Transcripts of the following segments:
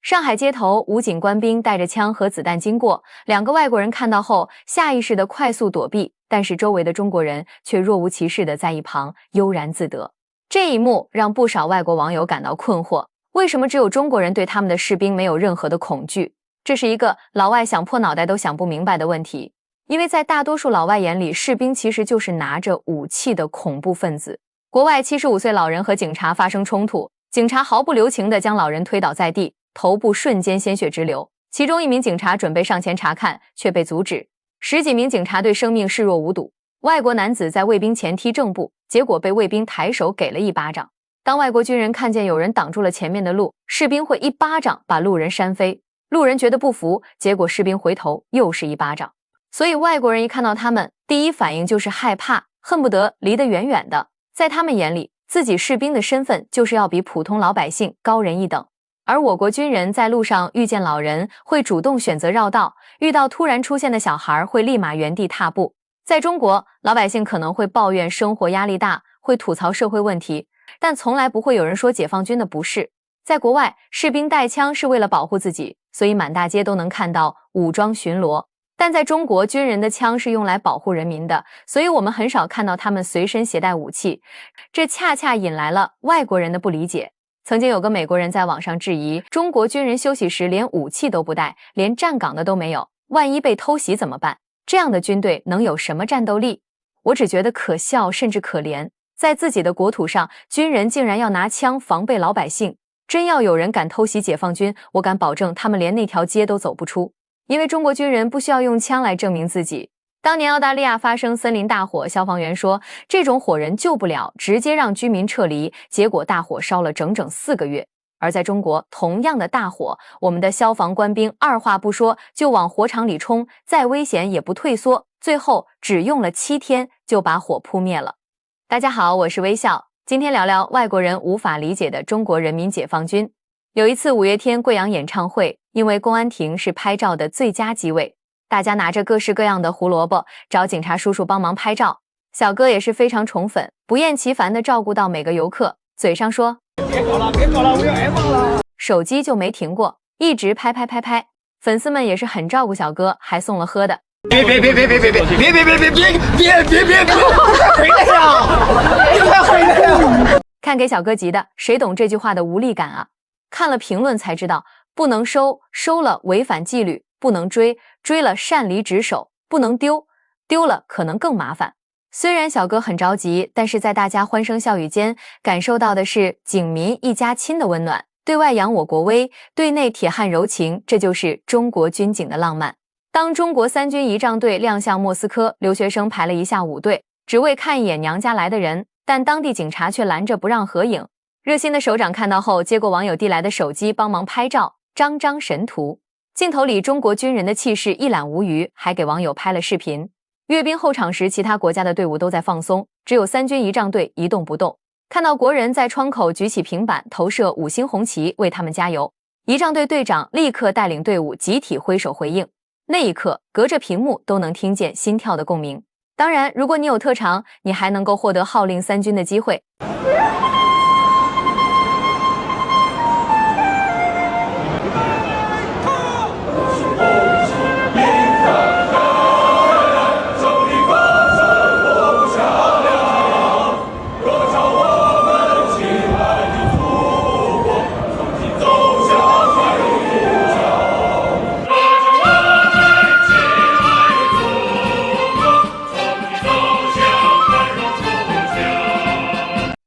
上海街头，武警官兵带着枪和子弹经过，两个外国人看到后，下意识地快速躲避，但是周围的中国人却若无其事地在一旁悠然自得。这一幕让不少外国网友感到困惑，为什么只有中国人对他们的士兵没有任何的恐惧？这是一个老外想破脑袋都想不明白的问题。因为在大多数老外眼里，士兵其实就是拿着武器的恐怖分子。国外75岁老人和警察发生冲突，警察毫不留情地将老人推倒在地，头部瞬间鲜血直流。其中一名警察准备上前查看，却被阻止。10几名警察对生命视若无睹。外国男子在卫兵前踢正步，结果被卫兵抬手给了一巴掌。当外国军人看见有人挡住了前面的路，士兵会一巴掌把路人扇飞。路人觉得不服，结果士兵回头又是一巴掌。所以外国人一看到他们，第一反应就是害怕，恨不得离得远远的。在他们眼里，自己士兵的身份就是要比普通老百姓高人一等。而我国军人在路上遇见老人，会主动选择绕道，遇到突然出现的小孩，会立马原地踏步。在中国，老百姓可能会抱怨生活压力大，会吐槽社会问题，但从来不会有人说解放军的不是。在国外，士兵带枪是为了保护自己，所以满大街都能看到武装巡逻。但在中国，军人的枪是用来保护人民的，所以我们很少看到他们随身携带武器，这恰恰引来了外国人的不理解。曾经有个美国人在网上质疑，中国军人休息时连武器都不带，连站岗的都没有，万一被偷袭怎么办？这样的军队能有什么战斗力？我只觉得可笑，甚至可怜。在自己的国土上，军人竟然要拿枪防备老百姓。真要有人敢偷袭解放军，我敢保证他们连那条街都走不出。因为中国军人不需要用枪来证明自己。当年澳大利亚发生森林大火，消防员说这种火人救不了，直接让居民撤离，结果大火烧了整整4个月。而在中国，同样的大火，我们的消防官兵二话不说就往火场里冲，再危险也不退缩，最后只用了7天就把火扑灭了。大家好，我是微笑，今天聊聊外国人无法理解的中国人民解放军。有一次五月天贵阳演唱会，因为公安亭是拍照的最佳机位，大家拿着各式各样的胡萝卜找警察叔叔帮忙拍照。小哥也是非常宠粉，不厌其烦地照顾到每个游客，嘴上说别搞了别搞了，我要挨骂了，手机就没停过，一直拍。粉丝们也是很照顾小哥，还送了喝的。别回来呀！你快回来呀！看给小哥急的，谁懂这句话的无力感啊？看了评论才知道，不能收，收了违反纪律；不能追，追了擅离职守；不能丢，丢了可能更麻烦。虽然小哥很着急，但是在大家欢声笑语间，感受到的是警民一家亲的温暖。对外扬我国威，对内铁汉柔情，这就是中国军警的浪漫。当中国3军仪仗队亮相莫斯科，留学生排了一下午队，只为看一眼娘家来的人，但当地警察却拦着不让合影。热心的首长看到后，接过网友递来的手机帮忙拍照，张神图。镜头里中国军人的气势一览无余，还给网友拍了视频。阅兵候场时，其他国家的队伍都在放松，只有3军仪仗队一动不动。看到国人在窗口举起平板投射5星红旗为他们加油，仪仗队队长立刻带领队伍集体挥手回应。那一刻，隔着屏幕都能听见心跳的共鸣。当然，如果你有特长，你还能够获得号令3军的机会。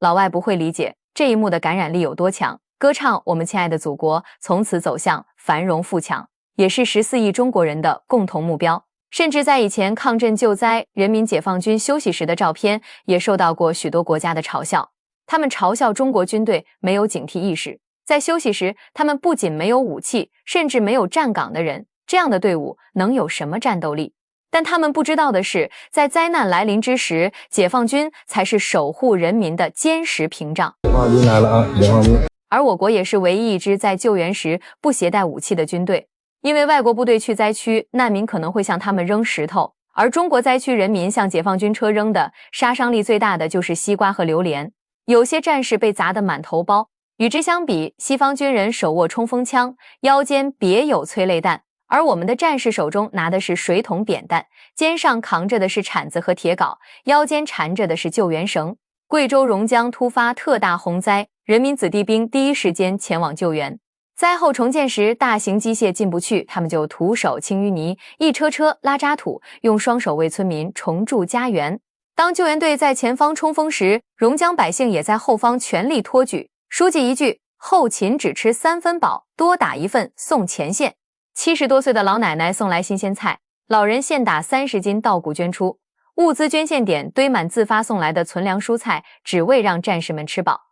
老外不会理解这一幕的感染力有多强，歌唱我们亲爱的祖国，从此走向繁荣富强，也是14亿中国人的共同目标。甚至在以前抗震救灾，人民解放军休息时的照片也受到过许多国家的嘲笑。他们嘲笑中国军队没有警惕意识，在休息时，他们不仅没有武器，甚至没有站岗的人，这样的队伍能有什么战斗力？但他们不知道的是，在灾难来临之时，解放军才是守护人民的坚实屏障。解放军来了啊！解放军。而我国也是唯一一支在救援时不携带武器的军队，因为外国部队去灾区，难民可能会向他们扔石头，而中国灾区人民向解放军车扔的，杀伤力最大的就是西瓜和榴莲。有些战士被砸得满头包，与之相比，西方军人手握冲锋枪，腰间别有催泪弹，而我们的战士手中拿的是水桶扁担，肩上扛着的是铲子和铁镐，腰间缠着的是救援绳。贵州榕江突发特大洪灾，人民子弟兵第一时间前往救援。灾后重建时，大型机械进不去，他们就徒手清淤泥，一车车拉渣土，用双手为村民重筑家园。当救援队在前方冲锋时，榕江百姓也在后方全力托举。书记一句：后勤只吃3分饱，多打1份送前线。70多岁的老奶奶送来新鲜菜，老人现打30斤稻谷捐出。物资捐献点堆满自发送来的存粮蔬菜，只为让战士们吃饱。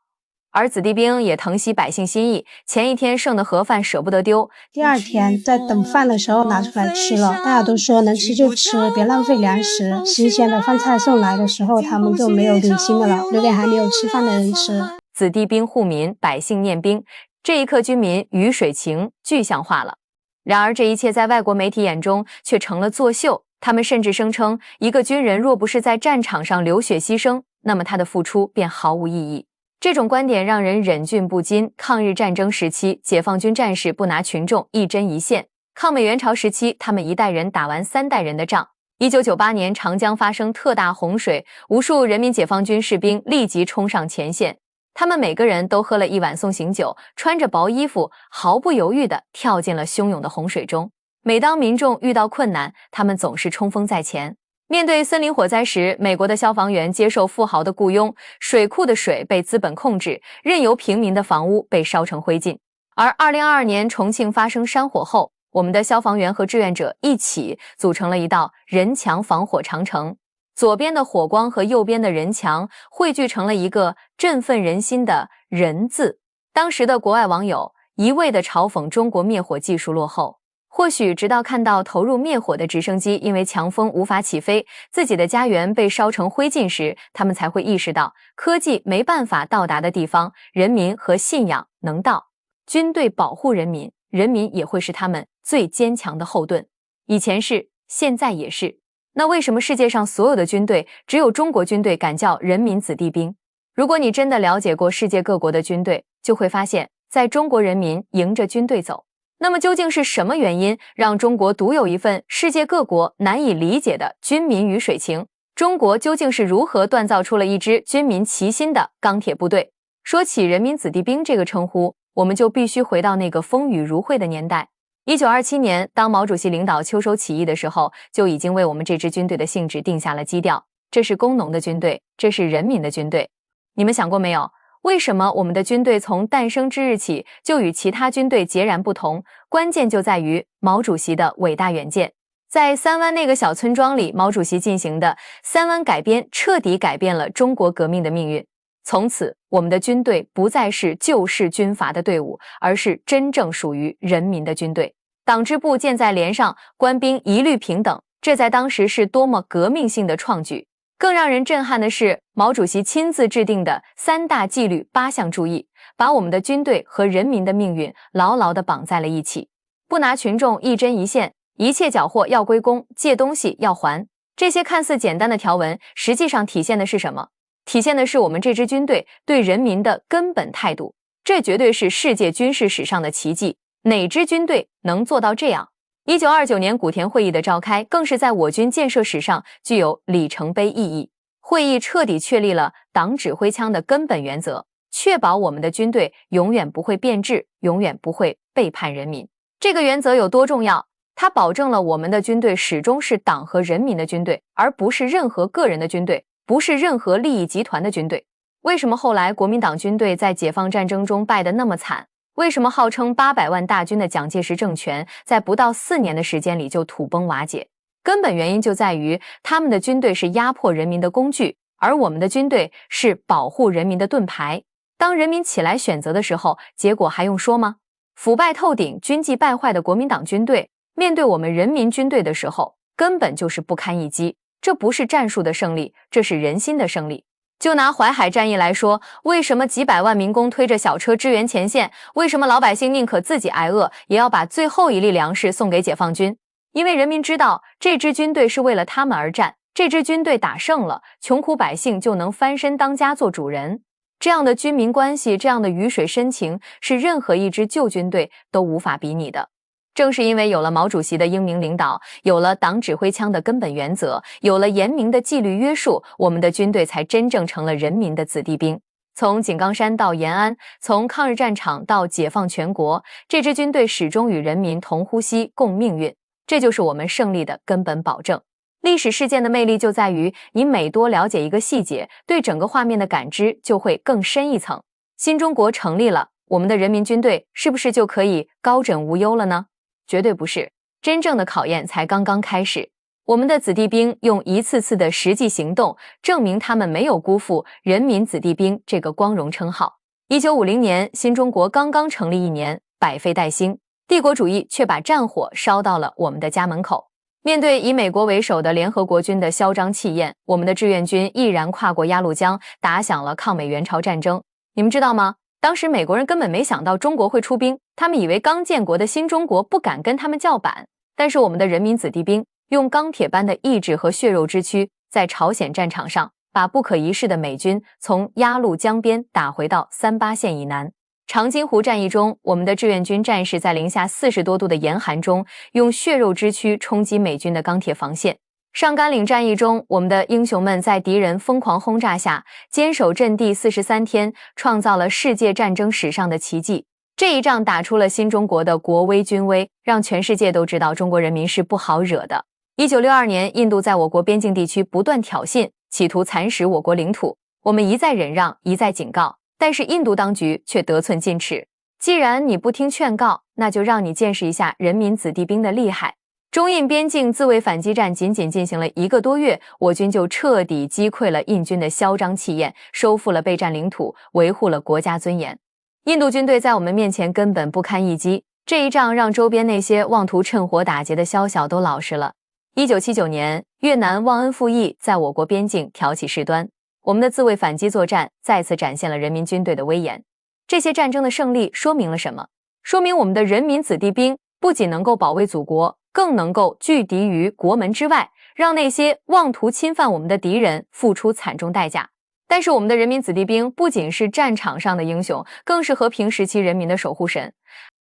而子弟兵也疼惜百姓心意，前一天剩的盒饭舍不得丢，第二天在等饭的时候拿出来吃了。大家都说能吃就吃，别浪费粮食。新鲜的饭菜送来的时候，他们就没有留心的了，留给还没有吃饭的人吃。子弟兵护民，百姓念兵，这一刻军民鱼水情具象化了。然而这一切在外国媒体眼中却成了作秀，他们甚至声称，一个军人若不是在战场上流血牺牲，那么他的付出便毫无意义。这种观点让人忍俊不禁。抗日战争时期，解放军战士不拿群众一针一线；抗美援朝时期，他们一代人打完3代人的仗。1998年，长江发生特大洪水，无数人民解放军士兵立即冲上前线，他们每个人都喝了1碗送行酒，穿着薄衣服，毫不犹豫地跳进了汹涌的洪水中。每当民众遇到困难，他们总是冲锋在前。面对森林火灾时，美国的消防员接受富豪的雇佣，水库的水被资本控制，任由平民的房屋被烧成灰烬。而2022年重庆发生山火后，我们的消防员和志愿者一起组成了一道人墙防火长城，左边的火光和右边的人墙汇聚成了一个振奋人心的人字。当时的国外网友一味地嘲讽中国灭火技术落后，或许直到看到投入灭火的直升机因为强风无法起飞，自己的家园被烧成灰烬时，他们才会意识到科技没办法到达的地方，人民和信仰能到。军队保护人民，人民也会是他们最坚强的后盾。以前是，现在也是。那为什么世界上所有的军队，只有中国军队敢叫人民子弟兵？如果你真的了解过世界各国的军队，就会发现，在中国人民迎着军队走。那么究竟是什么原因让中国独有一份世界各国难以理解的军民鱼水情？中国究竟是如何锻造出了一支军民齐心的钢铁部队？说起人民子弟兵这个称呼，我们就必须回到那个风雨如晦的年代。1927年，当毛主席领导秋收起义的时候，就已经为我们这支军队的性质定下了基调。这是工农的军队，这是人民的军队。你们想过没有？为什么我们的军队从诞生之日起就与其他军队截然不同？关键就在于毛主席的伟大远见。在三湾那个小村庄里，毛主席进行的三湾改编彻底改变了中国革命的命运。从此，我们的军队不再是旧式军阀的队伍，而是真正属于人民的军队。党支部建在连上，官兵一律平等，这在当时是多么革命性的创举。更让人震撼的是，毛主席亲自制定的3大纪律8项注意，把我们的军队和人民的命运牢牢地绑在了一起。不拿群众一针一线，一切缴获要归公，借东西要还。这些看似简单的条文，实际上体现的是什么？体现的是我们这支军队对人民的根本态度。这绝对是世界军事史上的奇迹，哪支军队能做到这样？1929年古田会议的召开，更是在我军建设史上具有里程碑意义。会议彻底确立了党指挥枪的根本原则，确保我们的军队永远不会变质，永远不会背叛人民。这个原则有多重要？它保证了我们的军队始终是党和人民的军队，而不是任何个人的军队，不是任何利益集团的军队。为什么后来国民党军队在解放战争中败得那么惨？为什么号称800万大军的蒋介石政权在不到4年的时间里就土崩瓦解？根本原因就在于他们的军队是压迫人民的工具，而我们的军队是保护人民的盾牌。当人民起来选择的时候，结果还用说吗？腐败透顶、军纪败坏的国民党军队，面对我们人民军队的时候，根本就是不堪一击。这不是战术的胜利，这是人心的胜利。就拿淮海战役来说，为什么几百万民工推着小车支援前线？为什么老百姓宁可自己挨饿，也要把最后一粒粮食送给解放军？因为人民知道，这支军队是为了他们而战，这支军队打胜了，穷苦百姓就能翻身当家做主人。这样的军民关系，这样的鱼水深情，是任何一支旧军队都无法比拟的。正是因为有了毛主席的英明领导，有了党指挥枪的根本原则，有了严明的纪律约束，我们的军队才真正成了人民的子弟兵。从井冈山到延安，从抗日战场到解放全国，这支军队始终与人民同呼吸共命运，这就是我们胜利的根本保证。历史事件的魅力就在于，你每多了解一个细节，对整个画面的感知就会更深一层。新中国成立了，我们的人民军队是不是就可以高枕无忧了呢？绝对不是，真正的考验才刚刚开始。我们的子弟兵用一次次的实际行动，证明他们没有辜负人民子弟兵这个光荣称号。1950年，新中国刚刚成立1年，百废待兴，帝国主义却把战火烧到了我们的家门口。面对以美国为首的联合国军的嚣张气焰，我们的志愿军毅然跨过鸭绿江，打响了抗美援朝战争。你们知道吗？当时美国人根本没想到中国会出兵，他们以为刚建国的新中国不敢跟他们叫板。但是我们的人民子弟兵用钢铁般的意志和血肉之躯，在朝鲜战场上把不可一世的美军从鸭绿江边打回到38线以南。长津湖战役中，我们的志愿军战士在零下40多度的严寒中，用血肉之躯冲击美军的钢铁防线。上甘岭战役中，我们的英雄们在敌人疯狂轰炸下，坚守阵地43天，创造了世界战争史上的奇迹。这一仗打出了新中国的国威军威，让全世界都知道中国人民是不好惹的。1962年，印度在我国边境地区不断挑衅，企图蚕食我国领土，我们一再忍让，一再警告。但是印度当局却得寸进尺，既然你不听劝告，那就让你见识一下人民子弟兵的厉害。中印边境自卫反击战仅仅进行了1个多月，我军就彻底击溃了印军的嚣张气焰，收复了被占领土，维护了国家尊严。印度军队在我们面前根本不堪一击，这一仗让周边那些妄图趁火打劫的宵小都老实了。1979年，越南忘恩负义，在我国边境挑起事端。我们的自卫反击作战再次展现了人民军队的威严。这些战争的胜利说明了什么？说明我们的人民子弟兵不仅能够保卫祖国，更能够拒敌于国门之外，让那些妄图侵犯我们的敌人付出惨重代价。但是我们的人民子弟兵不仅是战场上的英雄，更是和平时期人民的守护神。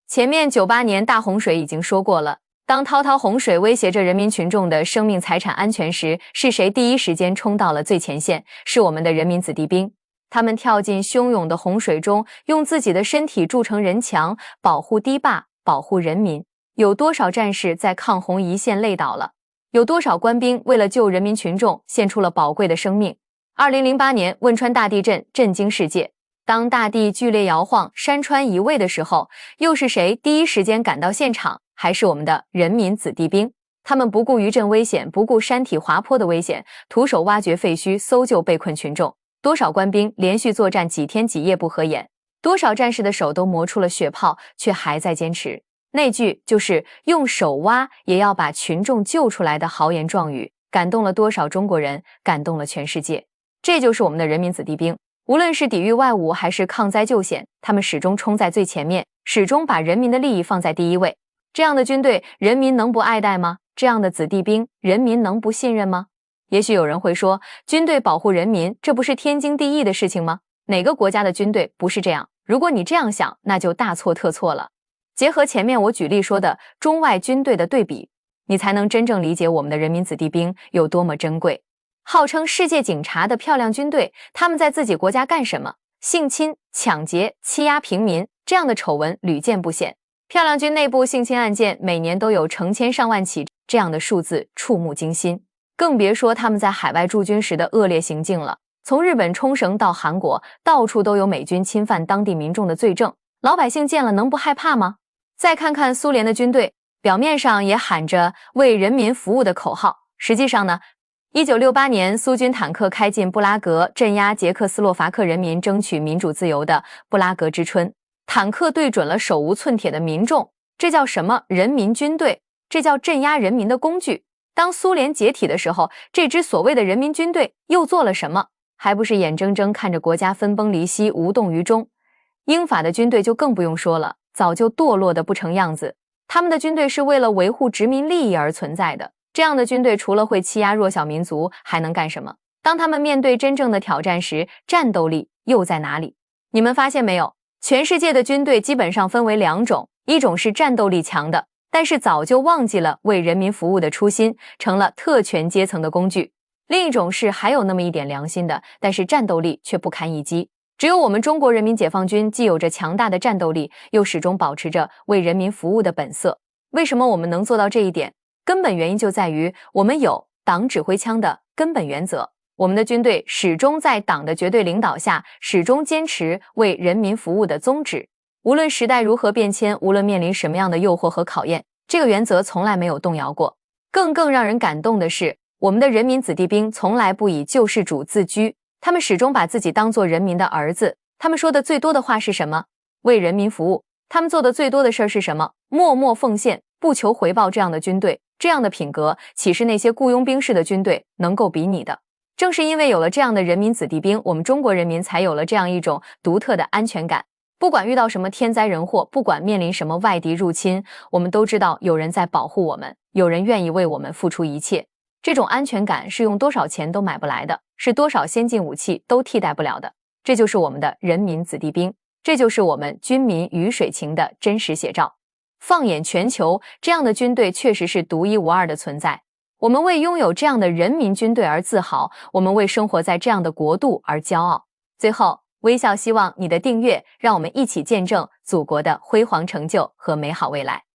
前面98年大洪水已经说过了，当滔滔洪水威胁着人民群众的生命财产安全时，是谁第一时间冲到了最前线？是我们的人民子弟兵。他们跳进汹涌的洪水中，用自己的身体筑成人墙，保护堤坝，保护人民。有多少战士在抗洪一线累倒了？有多少官兵为了救人民群众献出了宝贵的生命？2008年汶川大地震震惊世界，当大地剧烈摇晃，山川移位的时候，又是谁第一时间赶到现场？还是我们的人民子弟兵。他们不顾余震危险，不顾山体滑坡的危险，徒手挖掘废墟，搜救被困群众。多少官兵连续作战几天几夜不合眼，多少战士的手都磨出了血泡，却还在坚持。那句就是用手挖也要把群众救出来的豪言壮语，感动了多少中国人，感动了全世界。这就是我们的人民子弟兵。无论是抵御外侮还是抗灾救险，他们始终冲在最前面，始终把人民的利益放在第一位。这样的军队，人民能不爱戴吗？这样的子弟兵，人民能不信任吗？也许有人会说，军队保护人民，这不是天经地义的事情吗？哪个国家的军队不是这样？如果你这样想，那就大错特错了。结合前面我举例说的中外军队的对比，你才能真正理解我们的人民子弟兵有多么珍贵。号称世界警察的漂亮军队，他们在自己国家干什么？性侵、抢劫、欺压平民，这样的丑闻屡见不鲜。漂亮军内部性侵案件每年都有成千上万起，这样的数字触目惊心。更别说他们在海外驻军时的恶劣行径了。从日本冲绳到韩国，到处都有美军侵犯当地民众的罪证，老百姓见了能不害怕吗？再看看苏联的军队，表面上也喊着为人民服务的口号，实际上呢，1968年苏军坦克开进布拉格，镇压捷克斯洛伐克人民争取民主自由的布拉格之春。坦克对准了手无寸铁的民众，这叫什么人民军队？这叫镇压人民的工具。当苏联解体的时候，这支所谓的人民军队又做了什么？还不是眼睁睁看着国家分崩离析，无动于衷。英法的军队就更不用说了，早就堕落得不成样子。他们的军队是为了维护殖民利益而存在的，这样的军队除了会欺压弱小民族，还能干什么？当他们面对真正的挑战时，战斗力又在哪里？你们发现没有？全世界的军队基本上分为2种，一种是战斗力强的，但是早就忘记了为人民服务的初心，成了特权阶层的工具；另一种是还有那么一点良心的，但是战斗力却不堪一击。只有我们中国人民解放军既有着强大的战斗力，又始终保持着为人民服务的本色。为什么我们能做到这一点？根本原因就在于我们有党指挥枪的根本原则。我们的军队始终在党的绝对领导下，始终坚持为人民服务的宗旨。无论时代如何变迁，无论面临什么样的诱惑和考验，这个原则从来没有动摇过。更让人感动的是，我们的人民子弟兵从来不以救世主自居，他们始终把自己当作人民的儿子。他们说的最多的话是什么？为人民服务。他们做的最多的事儿是什么？默默奉献，不求回报。这样的军队，这样的品格，岂是那些雇佣兵式的军队能够比拟的？正是因为有了这样的人民子弟兵，我们中国人民才有了这样一种独特的安全感。不管遇到什么天灾人祸，不管面临什么外敌入侵，我们都知道有人在保护我们，有人愿意为我们付出一切。这种安全感是用多少钱都买不来的，是多少先进武器都替代不了的。这就是我们的人民子弟兵，这就是我们军民鱼水情的真实写照。放眼全球，这样的军队确实是独一无二的存在。我们为拥有这样的人民军队而自豪，我们为生活在这样的国度而骄傲。最后，微笑希望你的订阅，让我们一起见证祖国的辉煌成就和美好未来。